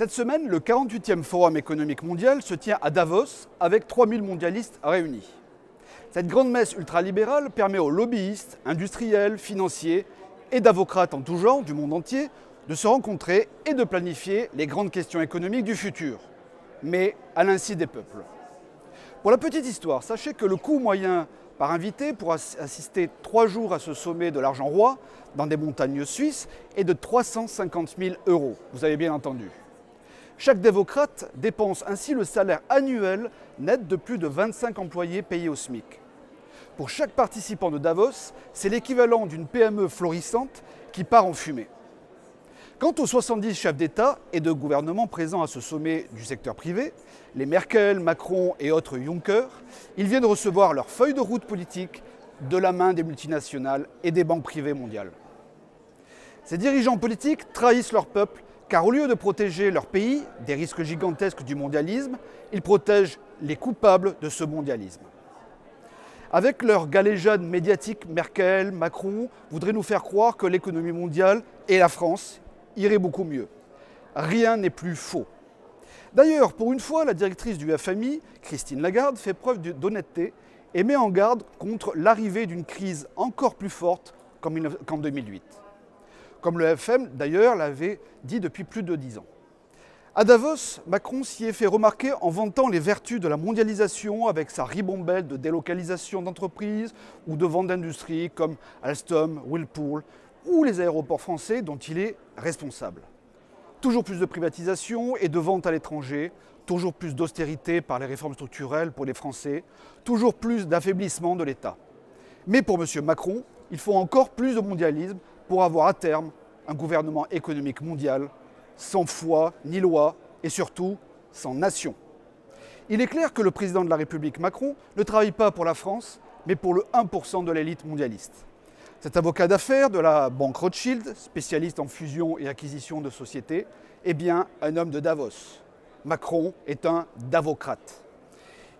Cette semaine, le 48e Forum économique mondial se tient à Davos avec 3000 mondialistes réunis. Cette grande messe ultralibérale permet aux lobbyistes, industriels, financiers et d'avocrates en tout genre du monde entier de se rencontrer et de planifier les grandes questions économiques du futur, mais à l'insu des peuples. Pour la petite histoire, sachez que le coût moyen par invité pour assister 3 jours à ce sommet de l'argent roi dans des montagnes suisses est de 350 000 €. Vous avez bien entendu. Chaque démocrate dépense ainsi le salaire annuel net de plus de 25 employés payés au SMIC. Pour chaque participant de Davos, c'est l'équivalent d'une PME florissante qui part en fumée. Quant aux 70 chefs d'État et de gouvernement présents à ce sommet du secteur privé, les Merkel, Macron et autres Juncker, ils viennent recevoir leur feuille de route politique de la main des multinationales et des banques privées mondiales. Ces dirigeants politiques trahissent leur peuple car au lieu de protéger leur pays des risques gigantesques du mondialisme, ils protègent les coupables de ce mondialisme. Avec leur galéjade médiatique, Merkel, Macron voudraient nous faire croire que l'économie mondiale et la France iraient beaucoup mieux. Rien n'est plus faux. D'ailleurs, pour une fois, la directrice du FMI, Christine Lagarde, fait preuve d'honnêteté et met en garde contre l'arrivée d'une crise encore plus forte qu'en 2008. Comme le FM, d'ailleurs, l'avait dit depuis plus de 10 ans. À Davos, Macron s'y est fait remarquer en vantant les vertus de la mondialisation avec sa ribambelle de délocalisation d'entreprises ou de ventes d'industries comme Alstom, Whirlpool ou les aéroports français dont il est responsable. Toujours plus de privatisation et de ventes à l'étranger, toujours plus d'austérité par les réformes structurelles pour les Français, toujours plus d'affaiblissement de l'État. Mais pour M. Macron, il faut encore plus de mondialisme pour avoir à terme un gouvernement économique mondial sans foi ni loi et surtout sans nation. Il est clair que le président de la République Macron ne travaille pas pour la France, mais pour le 1% de l'élite mondialiste. Cet avocat d'affaires de la banque Rothschild, spécialiste en fusion et acquisition de sociétés, est bien un homme de Davos. Macron est un davocrate.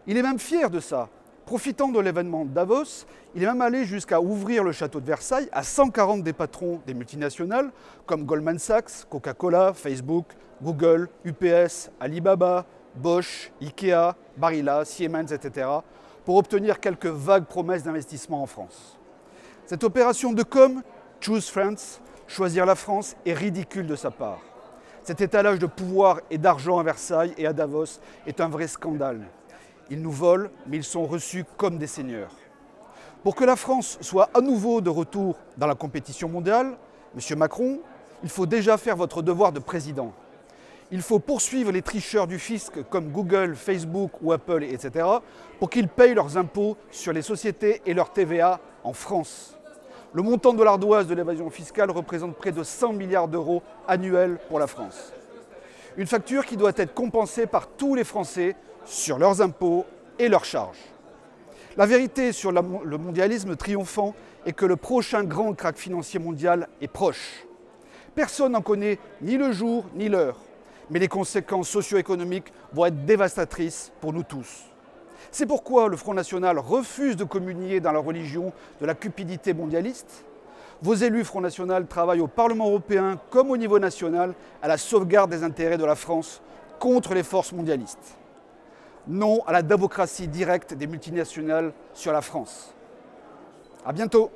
Il est même fier de ça. Profitant de l'événement de Davos, il est même allé jusqu'à ouvrir le château de Versailles à 140 des patrons des multinationales comme Goldman Sachs, Coca-Cola, Facebook, Google, UPS, Alibaba, Bosch, Ikea, Barilla, Siemens, etc. pour obtenir quelques vagues promesses d'investissement en France. Cette opération de com, Choose France, choisir la France, est ridicule de sa part. Cet étalage de pouvoir et d'argent à Versailles et à Davos est un vrai scandale. Ils nous volent, mais ils sont reçus comme des seigneurs. Pour que la France soit à nouveau de retour dans la compétition mondiale, M. Macron, il faut déjà faire votre devoir de président. Il faut poursuivre les tricheurs du fisc comme Google, Facebook ou Apple, etc. pour qu'ils payent leurs impôts sur les sociétés et leur TVA en France. Le montant de l'ardoise de l'évasion fiscale représente près de 100 milliards d'euros annuels pour la France. Une facture qui doit être compensée par tous les Français sur leurs impôts et leurs charges. La vérité sur le mondialisme triomphant est que le prochain grand krach financier mondial est proche. Personne n'en connaît ni le jour ni l'heure, mais les conséquences socio-économiques vont être dévastatrices pour nous tous. C'est pourquoi le Front National refuse de communier dans la religion de la cupidité mondialiste. Vos élus Front National travaillent au Parlement européen comme au niveau national à la sauvegarde des intérêts de la France contre les forces mondialistes. Non à la démocratie directe des multinationales sur la France. À bientôt.